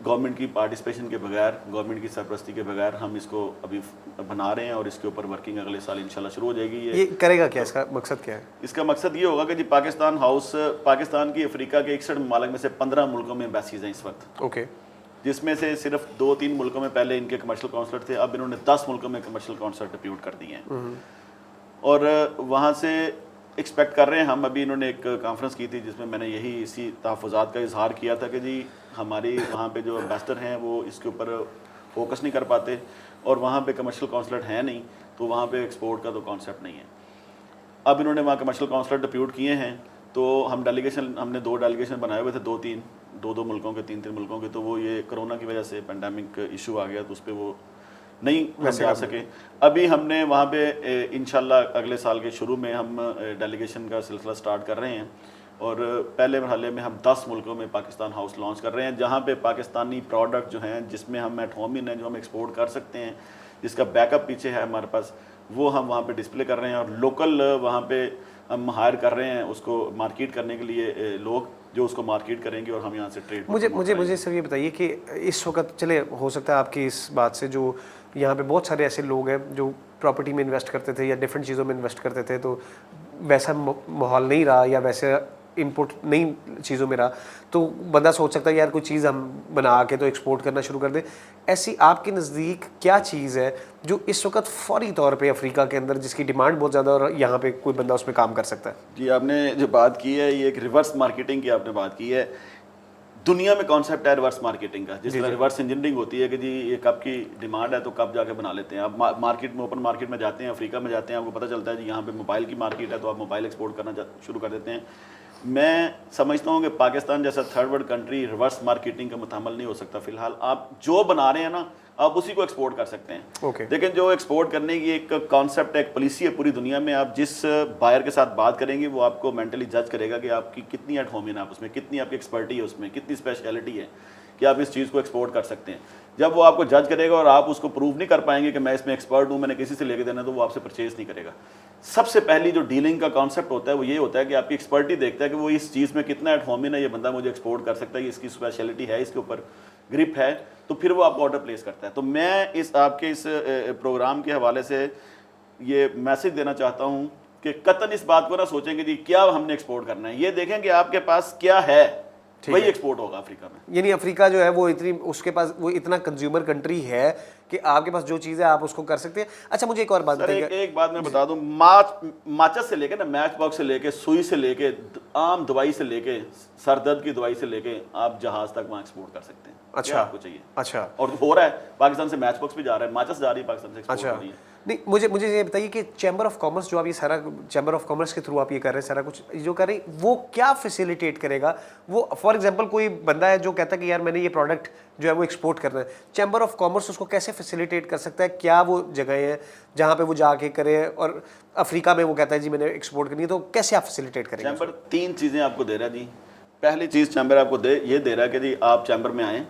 گورنمنٹ کی پارٹیسپیشن کے بغیر, گورنمنٹ کی سرپرستی کے بغیر ہم اس کو ابھی بنا رہے ہیں, اور اس کے اوپر ورکنگ اگلے سال انشاءاللہ شروع ہو جائے گی. یہ کرے گا کیا, اس کا مقصد کیا ہے؟ اس کا مقصد یہ ہوگا کہ جی پاکستان ہاؤس, پاکستان کی افریقہ کے 61 ممالک میں سے 15 ملکوں میں ایمبیسیز ہیں اس وقت. اوکے. جس میں سے صرف 2-3 ملکوں میں پہلے ان کے کمرشل کونسلٹ تھے, اب انہوں نے 10 ملکوں میں کمرشل کونسلٹ ڈپیوٹ کر دیے ہیں. اور وہاں سے ایکسپیکٹ کر رہے ہیں ہم, ابھی انہوں نے ایک کانفرنس کی تھی جس میں میں نے اسی تحفظات کا اظہار کیا تھا کہ جی ہماری وہاں پہ جو امبیسڈر ہیں وہ اس کے اوپر فوکس نہیں کر پاتے، اور وہاں پہ کمرشل کونسلٹ ہیں نہیں، تو وہاں پہ ایکسپورٹ کا تو کانسیپٹ نہیں ہے۔ اب انہوں نے وہاں کمرشل کونسلٹ ڈپیوٹ کیے ہیں، تو ہم نے 2 ڈیلیگیشن بنائے ہوئے تھے، 2 ملکوں کے 3 ملکوں کے، تو وہ یہ کرونا کی وجہ سے پینڈیمک ایشو آ گیا تو اس پہ وہ نہیں جا سکے۔ ابھی ہم نے وہاں پہ انشاءاللہ اگلے سال کے شروع میں ہم ڈیلیگیشن کا سلسلہ سٹارٹ کر رہے ہیں، اور پہلے مرحلے میں ہم 10 ملکوں میں پاکستان ہاؤس لانچ کر رہے ہیں، جہاں پہ پاکستانی پروڈکٹ جو ہیں جس میں ہم ایٹ ہوم ہیں، جو ہم ایکسپورٹ کر سکتے ہیں، جس کا بیک اپ پیچھے ہے ہمارے پاس، وہ ہم وہاں پہ ڈسپلے کر رہے ہیں، اور لوکل وہاں پہ ہم ہائر کر رہے ہیں اس کو مارکیٹ کرنے کے لیے لوگ جو اس کو مارکیٹ کریں گے، اور ہم یہاں سے ٹریڈ مجھے سر یہ بتائیے کہ اس وقت چلے ہو سکتا ہے آپ کی اس بات سے جو یہاں پہ بہت سارے ایسے لوگ ہیں جو پراپرٹی میں انویسٹ کرتے تھے یا ڈفرینٹ چیزوں میں انویسٹ کرتے تھے، تو ویسا ماحول نہیں رہا یا ویسے انپٹ نہیں چیزوں میں رہا، تو بندہ سوچ سکتا ہے یار کوئی چیز ہم بنا کے تو ایکسپورٹ کرنا شروع کر دیں۔ ایسی آپ کے نزدیک کیا چیز ہے جو اس وقت فوری طور پہ افریقہ کے اندر جس کی ڈیمانڈ بہت زیادہ اور یہاں پہ کوئی بندہ اس پہ کام کر سکتا ہے؟ جی، آپ نے جو بات کی ہے یہ ایک ریورس مارکیٹنگ کی آپ نے بات کی ہے۔ دنیا میں کانسیپٹ ہے ریورس مارکیٹنگ کا، جس طرح ریورس انجینئرنگ ہوتی ہے کہ جی یہ کب کی ڈیمانڈ ہے تو کب جا کے بنا لیتے ہیں۔ آپ مارکیٹ میں اوپن مارکیٹ میں جاتے ہیں، افریقہ میں جاتے ہیں، آپ کو پتہ چلتا ہے جی یہاں پہ موبائل کی مارکیٹ ہے تو آپ موبائل ایکسپورٹ کرنا شروع کر دیتے ہیں۔ میں سمجھتا ہوں کہ پاکستان جیسا third world country reverse marketing کا متحمل نہیں ہو سکتا فی الحال۔ آپ جو بنا رہے ہیں نا آپ اسی کو ایکسپورٹ کر سکتے ہیں، لیکن جو ایکسپورٹ کرنے کی ایک کانسیپٹ ہے، ایک پالیسی ہے پوری دنیا میں، آپ جس بائر کے ساتھ بات کریں گے وہ آپ کو مینٹلی جج کرے گا کہ آپ کی کتنی ایٹ ہوم ہے آپ اس میں، کتنی آپ کی ایکسپرٹی ہے اس میں، کتنی اسپیشلٹی ہے کہ آپ اس چیز کو ایکسپورٹ کر سکتے ہیں۔ جب وہ آپ کو جج کرے گا اور آپ اس کو پروو نہیں کر پائیں گے کہ میں اس میں ایکسپرٹ ہوں، میں نے کسی سے لے کے دینا، تو وہ آپ سے پرچیز نہیں کرے گا۔ سب سے پہلی جو ڈیلنگ کا کانسیپٹ ہوتا ہے وہ یہ ہوتا ہے کہ آپ کی ایکسپرٹی دیکھتا ہے کہ وہ اس چیز میں کتنا ایٹ ہوم ہے، یہ بندہ مجھے ایکسپورٹ کر سکتا ہے، اس کی اسپیشلٹی ہے، اس کے اوپر گرپ ہے، تو پھر وہ آپ کو آرڈر پلیس کرتا ہے۔ تو میں آپ کے اس پروگرام کے حوالے سے یہ میسج دینا چاہتا ہوں کہ قطعاً اس بات کو نہ سوچیں کہ جی کیا ہم نے ایکسپورٹ کرنا ہے، یہ دیکھیں کہ آپ کے پاس کیا ہے، وہی ایکسپورٹ ہوگا افریقہ میں۔ یعنی افریقہ جو ہے وہ اس کے پاس وہ اتنا کنزیومر کنٹری ہے کہ آپ کے پاس جو چیز ہے آپ اس کو کر سکتے ہیں۔ اچھا مجھے ایک اور بات بتائیے، ایک بات میں بتا دوں، ماچس سے لے کے نا، میچ باکس سے لے کے، سوئی سے لے کے، عام دوائی سے لے کے، سر درد کی دوائی سے لے کے، آپ جہاز تک وہاں ایکسپورٹ کر سکتے ہیں۔ اچھا آپ کو چاہیے، اچھا، اور ہو رہا ہے پاکستان سے میچ باکس بھی جا رہا ہے، ماچس جا رہی ہے پاکستان سے ایکسپورٹ ہو رہی ہے۔ نہیں مجھے یہ بتائیے کہ چیمبر آف کامرس جو آپ یہ سارا چیمبر آف کامرس کے تھرو آپ یہ کر رہے ہیں، سارا کچھ جو کر رہی وہ کیا فیسیلیٹیٹ کرے گا؟ وہ فار ایگزامپل کوئی بندہ ہے جو کہتا ہے کہ یار میں نے یہ پروڈکٹ جو ہے وہ ایکسپورٹ کرنا ہے، چیمبر آف کامرس اس کو کیسے فیسیلیٹیٹ کر سکتا ہے؟ کیا وہ جگہیں ہیں جہاں پہ وہ جا کے کرے؟ اور افریقہ میں وہ کہتا ہے جی میں نے ایکسپورٹ کرنی ہے، تو کیسے آپ فیسیلیٹیٹ کریں گے؟ چیمبر 3 چیزیں آپ کو دے رہا ہے جی۔ پہلی چیز چیمبر آپ کو یہ دے رہا ہے کہ جی آپ چیمبر میں آئیں،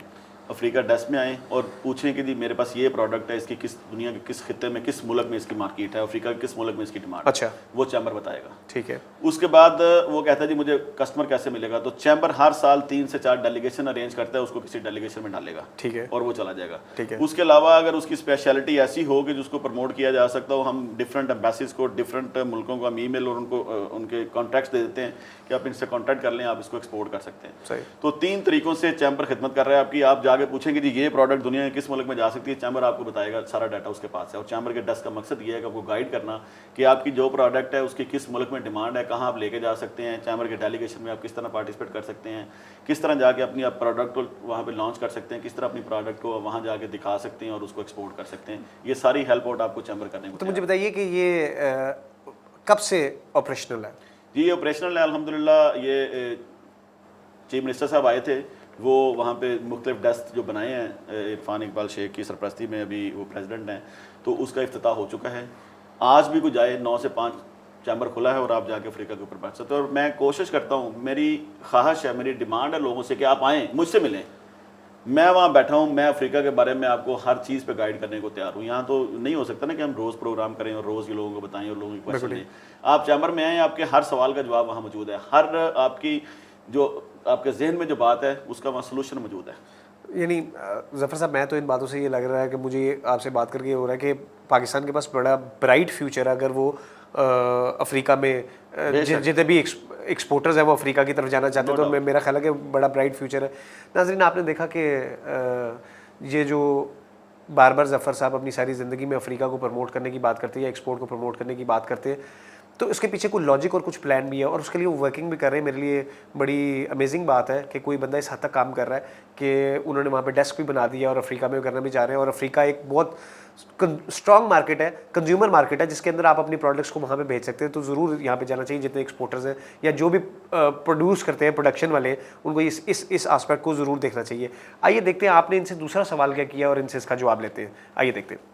افریقہ ڈیسک میں آئیں اور پوچھیں کہ جی میرے پاس یہ پروڈکٹ ہے، اس کی کس دنیا کے کس خطے میں، کس ملک میں اس کی مارکیٹ ہے، افریقہ کے کس ملک میں اس کی ڈیمانڈ ہے۔ اچھا، وہ چیمبر بتائے گا، ٹھیک ہے۔ اس کے بعد وہ کہتا ہے جی مجھے کسٹمر کیسے ملے گا، تو چیمبر ہر سال 3 سے 4 ڈیلیگیشن ارینج کرتا ہے، اس کو کسی ڈیلیگیشن میں ڈالے گا، ٹھیک ہے، اور وہ چلا جائے گا۔ ٹھیک ہے۔ اس کے علاوہ اگر اس کی اسپیشلٹی ایسی ہو کہ جس کو پروموٹ کیا جا سکتا ہو، ہم ڈفرینٹ امبیسیز کو، ڈفرینٹ ملکوں کو ہم ای میل اور ان کو ان کے کانٹیکٹس دے دیتے ہیں کہ آپ ان سے کانٹیکٹ کر لیں، آپ اس کو ایکسپورٹ کر سکتے ہیں۔ صحیح۔ تو 3 طریقوں سے چیمبر خدمت کر رہا ہے آپ کی۔ آپ جا کے پوچھیں کہ جی یہ پروڈکٹ دنیا کے کس ملک میں جا سکتی ہے، چیمبر آپ کو بتائے گا، سارا ڈاٹا اس کے پاس ہے۔ اور چیمبر کے ڈیسک کا مقصد یہ ہے کہ آپ کو گائیڈ کرنا کہ آپ کی جو پروڈکٹ ہے اس کی کس ملک میں ڈیمانڈ ہے، کہاں آپ لے کے جا سکتے ہیں، چیمبر کے ڈیلیگیشن میں آپ کس طرح پارٹیسپیٹ کر سکتے ہیں، کس طرح جا کے اپنی آپ پروڈکٹ کو وہاں پہ لانچ کر سکتے ہیں، کس طرح اپنی پروڈکٹ کو وہاں جا کے دکھا سکتے ہیں اور اس کو ایکسپورٹ کر سکتے ہیں۔ یہ ساری ہیلپ آؤٹ آپ کو چیمبر کرنے کو۔ تو مجھے بتائیے کہ یہ کب سے آپریشنل ہے؟ جی یہ آپریشنل ہے الحمدللہ۔ یہ چیف منسٹر صاحب آئے تھے، وہ وہاں پہ مختلف ڈیسک جو بنائے ہیں عرفان اقبال شیخ کی سرپرستی میں، ابھی وہ پریزیڈنٹ ہیں، تو اس کا افتتاح ہو چکا ہے۔ آج بھی کوئی جائے 9 سے 5 چیمبر کھلا ہے اور آپ جا کے افریقہ کے اوپر بیٹھ سکتے ہیں۔ اور میں کوشش کرتا ہوں، میری خواہش ہے، میری ڈیمانڈ ہے لوگوں سے کہ آپ آئیں، مجھ سے ملیں۔ میں وہاں بیٹھا ہوں، میں افریقہ کے بارے میں آپ کو ہر چیز پہ گائیڈ کرنے کو تیار ہوں۔ یہاں تو نہیں ہو سکتا نا کہ ہم روز پروگرام کریں اور روز یہ لوگوں کو بتائیں اور لوگوں کی کوشچن لیں۔ آپ چیمبر میں آئیں، آپ کے ہر سوال کا جواب وہاں موجود ہے، ہر آپ کی جو آپ کے ذہن میں جو بات ہے اس کا وہاں سلوشن موجود ہے۔ یعنی ظفر صاحب میں تو ان باتوں سے یہ لگ رہا ہے کہ مجھے آپ سے بات کر کے یہ ہو رہا ہے کہ پاکستان کے پاس بڑا برائٹ فیوچر ہے اگر وہ افریقہ میں جتنے بھی ایکسپورٹرز ہیں وہ افریقہ کی طرف جانا چاہتے ہیں، تو میرا خیال ہے کہ بڑا برائٹ فیوچر ہے۔ ناظرین آپ نے دیکھا کہ یہ جو بار بار ظفر صاحب اپنی ساری زندگی میں افریقہ کو پروموٹ کرنے کی بات کرتے ہیں یا ایکسپورٹ کو پروموٹ کرنے کی بات کرتے ہیں، تو اس کے پیچھے کوئی لاجک اور کچھ پلان بھی ہے اور اس کے لیے وہ ورکنگ بھی کر رہے ہیں. میرے لیے بڑی امیزنگ بات ہے کہ کوئی بندہ اس حد تک کام کر رہا ہے کہ انہوں نے وہاں پہ ڈیسک بھی بنا دیا اور افریقہ میں کرنا بھی چاہ رہے ہیں. اور افریقہ ایک بہت اسٹرانگ مارکیٹ ہے, کنزیومر مارکیٹ ہے, جس کے اندر آپ اپنی پروڈکٹس کو وہاں پہ بھیج سکتے ہیں. تو ضرور یہاں پہ جانا چاہیے جتنے ایکسپورٹرز ہیں یا جو بھی پروڈیوس کرتے ہیں پروڈکشن والے, ان کو اس آسپیکٹ کو ضرور دیکھنا چاہیے. آئیے دیکھتے ہیں آپ نے ان سے دوسرا سوال کیا کیا اور ان سے اس کا جواب لیتے ہیں. آئیے دیکھتے ہیں.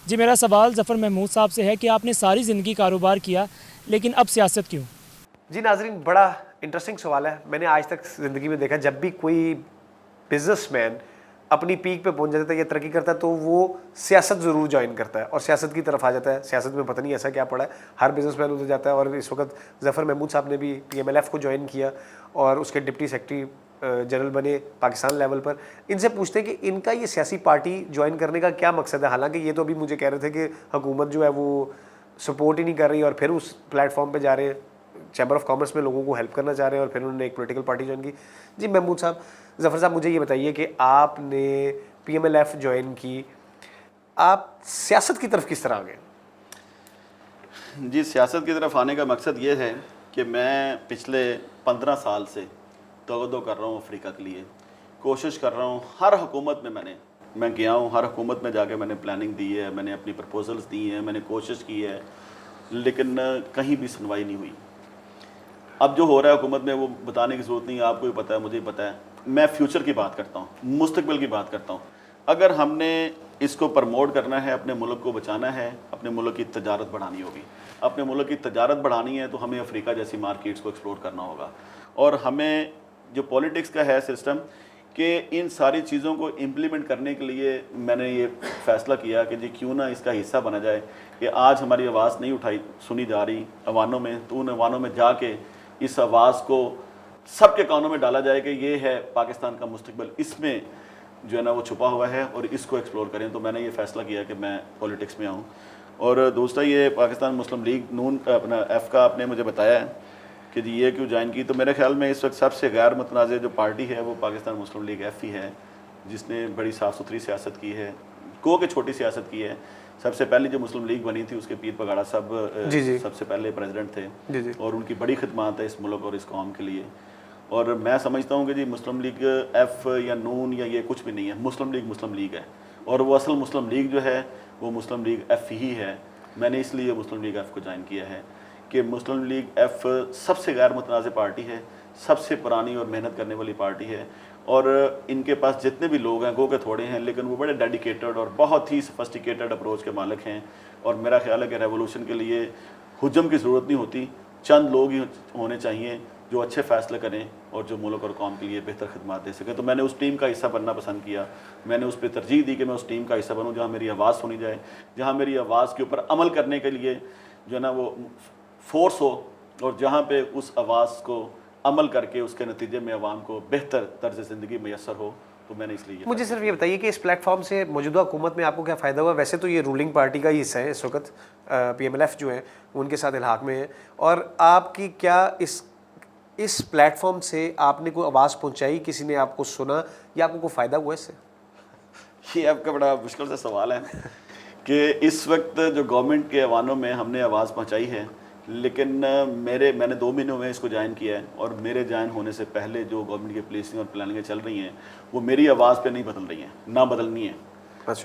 جی میرا سوال ظفر محمود صاحب سے ہے کہ آپ نے ساری زندگی کاروبار کیا لیکن اب سیاست کیوں؟ جی ناظرین, بڑا انٹرسٹنگ سوال ہے. میں نے آج تک زندگی میں دیکھا جب بھی کوئی بزنس مین اپنی پیک پہ پہنچ جاتا ہے یا ترقی کرتا ہے تو وہ سیاست ضرور جوائن کرتا ہے اور سیاست کی طرف آ جاتا ہے. سیاست میں پتہ نہیں ایسا کیا پڑا ہے, ہر بزنس مین ادھر جاتا ہے. اور اس وقت ظفر محمود صاحب نے بھی PMLF کو جوائن کیا اور اس کے ڈپٹی سیکرٹری جنرل بنے پاکستان لیول پر. ان سے پوچھتے ہیں کہ ان کا یہ سیاسی پارٹی جوائن کرنے کا کیا مقصد ہے, حالانکہ یہ تو ابھی مجھے کہہ رہے تھے کہ حکومت جو ہے وہ سپورٹ ہی نہیں کر رہی اور پھر اس پلیٹ فارم پہ جا رہے ہیں, چیمبر آف کامرس میں لوگوں کو ہیلپ کرنا چاہ رہے ہیں اور پھر انہوں نے ایک پولیٹیکل پارٹی جوائن کی. جی محمود صاحب, ظفر صاحب مجھے یہ بتائیے کہ آپ نے PMLF جوائن کی, آپ سیاست کی طرف کس طرح آ گئے؟ جی سیاست کی طرف آنے کا مقصد یہ ہے کہ میں پچھلے 15 سال سے تغدو کر رہا ہوں افریقہ کے لیے, کوشش کر رہا ہوں. ہر حکومت میں میں گیا ہوں, ہر حکومت میں جا کے میں نے پلاننگ دی ہے, میں نے اپنی پرپوزلز دی ہیں, میں نے کوشش کی ہے, لیکن کہیں بھی سنوائی نہیں ہوئی. اب جو ہو رہا ہے حکومت میں وہ بتانے کی ضرورت نہیں ہے, آپ کو بھی پتہ ہے, مجھے بھی پتہ ہے. میں فیوچر کی بات کرتا ہوں, مستقبل کی بات کرتا ہوں. اگر ہم نے اس کو پرموٹ کرنا ہے, اپنے ملک کو بچانا ہے, اپنے ملک کی تجارت بڑھانی ہوگی. اپنے ملک کی تجارت بڑھانی ہے تو ہمیں افریقہ جیسی مارکیٹس کو ایکسپلور کرنا ہوگا. اور ہمیں جو پولیٹکس کا ہے سسٹم کہ ان ساری چیزوں کو امپلیمنٹ کرنے کے لیے میں نے یہ فیصلہ کیا کہ جی کیوں نہ اس کا حصہ بنا جائے کہ آج ہماری آواز نہیں سنی جا رہی ایوانوں میں, تو ان ایوانوں میں جا کے اس آواز کو سب کے کانوں میں ڈالا جائے کہ یہ ہے پاکستان کا مستقبل, اس میں جو ہے نا وہ چھپا ہوا ہے اور اس کو ایکسپلور کریں. تو میں نے یہ فیصلہ کیا کہ میں پولیٹکس میں آؤں. اور دوسرا یہ پاکستان مسلم لیگ نون اپنا ایف کا آپ نے مجھے بتایا ہے کہ جی یہ کیوں جوائن کی, تو میرے خیال میں اس وقت سب سے غیر متنازع جو پارٹی ہے وہ پاکستان مسلم لیگ ایف ہی ہے, جس نے بڑی صاف ستھری سیاست کی ہے, کہ چھوٹی سیاست کی ہے. سب سے پہلی جو مسلم لیگ بنی تھی اس کے پیر پگاڑا صاحب سب سے پہلے پریزیڈنٹ تھے اور ان کی بڑی خدمات ہے اس ملک اور اس قوم کے لیے. اور میں سمجھتا ہوں کہ جی مسلم لیگ ایف یا نون یا یہ کچھ بھی نہیں ہے, مسلم لیگ ہے اور وہ اصل مسلم لیگ جو ہے وہ مسلم لیگ ایف ہی ہے. میں نے اس لیے مسلم لیگ ایف کو جوائن کیا ہے کہ مسلم لیگ ایف سب سے غیر متنازع پارٹی ہے, سب سے پرانی اور محنت کرنے والی پارٹی ہے. اور ان کے پاس جتنے بھی لوگ ہیں کہ تھوڑے ہیں لیکن وہ بڑے ڈیڈیکیٹڈ اور بہت ہی سفسٹیکیٹڈ اپروچ کے مالک ہیں. اور میرا خیال ہے کہ ریولوشن کے لیے حجم کی ضرورت نہیں ہوتی, چند لوگ ہی ہونے چاہیے جو اچھے فیصلے کریں اور جو ملک اور قوم کے لیے بہتر خدمات دے سکیں. تو میں نے اس ٹیم کا حصہ بننا پسند کیا, میں نے اس پہ ترجیح دی کہ میں اس ٹیم کا حصہ بنوں جہاں میری آواز سنی جائے, جہاں میری آواز کے اوپر عمل کرنے کے لیے جو ہے نا وہ فورس ہو, اور جہاں پہ اس آواز کو عمل کر کے اس کے نتیجے میں عوام کو بہتر طرز زندگی میسر ہو. تو میں نے اس لیے مجھے صرف یہ بتائیے کہ اس پلیٹ فارم سے موجودہ حکومت میں آپ کو کیا فائدہ ہوا؟ ویسے تو یہ رولنگ پارٹی کا ہی حصہ ہے اس وقت, PMLF جو ہے ان کے ساتھ الحاق میں ہے, اور آپ کی کیا اس پلیٹ فارم سے آپ نے کوئی آواز پہنچائی, کسی نے آپ کو سنا یا آپ کو کوئی فائدہ ہوا اس سے؟ یہ آپ کا بڑا مشکل سے سوال ہے کہ اس وقت جو گورنمنٹ کے ایوانوں میں ہم نے آواز پہنچائی ہے, لیکن میں نے 2 مہینوں میں اس کو جوائن کیا ہے اور میرے جوائن ہونے سے پہلے جو گورنمنٹ کی پالیسیاں اور پلاننگیں چل رہی ہیں وہ میری آواز پہ نہیں بدل رہی ہیں, نہ بدلنی ہے.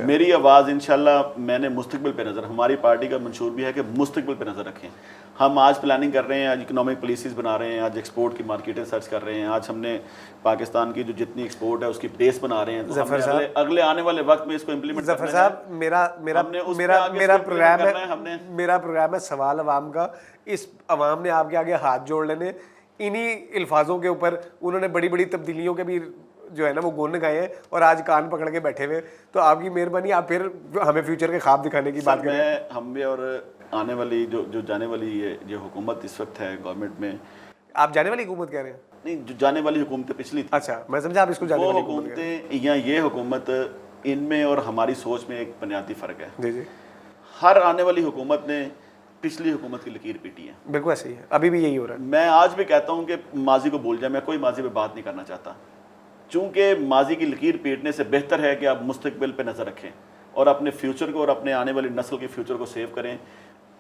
میری آواز انشاءاللہ میں نے مستقبل پہ نظر, ہماری پارٹی کا منشور بھی ہے کہ مستقبل پہ نظر رکھیں. ہم آج پلاننگ کر رہے ہیں, آج اکنامک پالیسیز بنا رہے ہیں, آج ایکسپورٹ کی مارکیٹیں سرچ کر رہے ہیں, آج ہم نے پاکستان کی جو جتنی ایکسپورٹ ہے اس کی بیس بنا رہے ہیں. تو ہم نے اگلے آنے والے وقت میں اس کو امپلیمنٹ کرنا ہے. ظفر صاحب میرا پروگرام ہے سوال عوام کا. اس عوام نے آپ کے آگے ہاتھ جوڑ لینے, انہی الفاظوں کے اوپر انہوں نے بڑی بڑی تبدیلیوں کے بھی جو ہے نا وہ گون گائے ہیں اور آج کان پکڑ کے بیٹھے ہوئے. تو آپ کی مہربانی, آپ پھر ہمیں فیوچر کے خواب دکھانے کی بات کریں. ہم بھی اور آنے والی جو جانے والی جو حکومت اس وقت ہے گورنمنٹ میں. آپ جانے والی حکومت کہہ رہے ہیں؟ نہیں, جو جانے والی حکومتیں پچھلی تھی. اچھا, میں سمجھا آپ اس کو جانے والی حکومتیں یا یہ حکومت, ان میں اور ہماری سوچ میں ایک بنیادی فرق ہے. جی ہر آنے والی حکومت نے پچھلی حکومت کی لکیر پیٹی ہے. بالکل ایسے ہی ہے, ابھی بھی یہی ہو رہا ہے. میں آج بھی کہتا ہوں کہ ماضی کو بھول جائیں, میں کوئی ماضی پہ بات نہیں کرنا چاہتا, چونکہ ماضی کی لکیر پیٹنے سے بہتر ہے کہ آپ مستقبل پہ نظر رکھیں اور اپنے فیوچر کو اور اپنے آنے والی نسل کے فیوچر کو سیو کریں.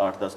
8-10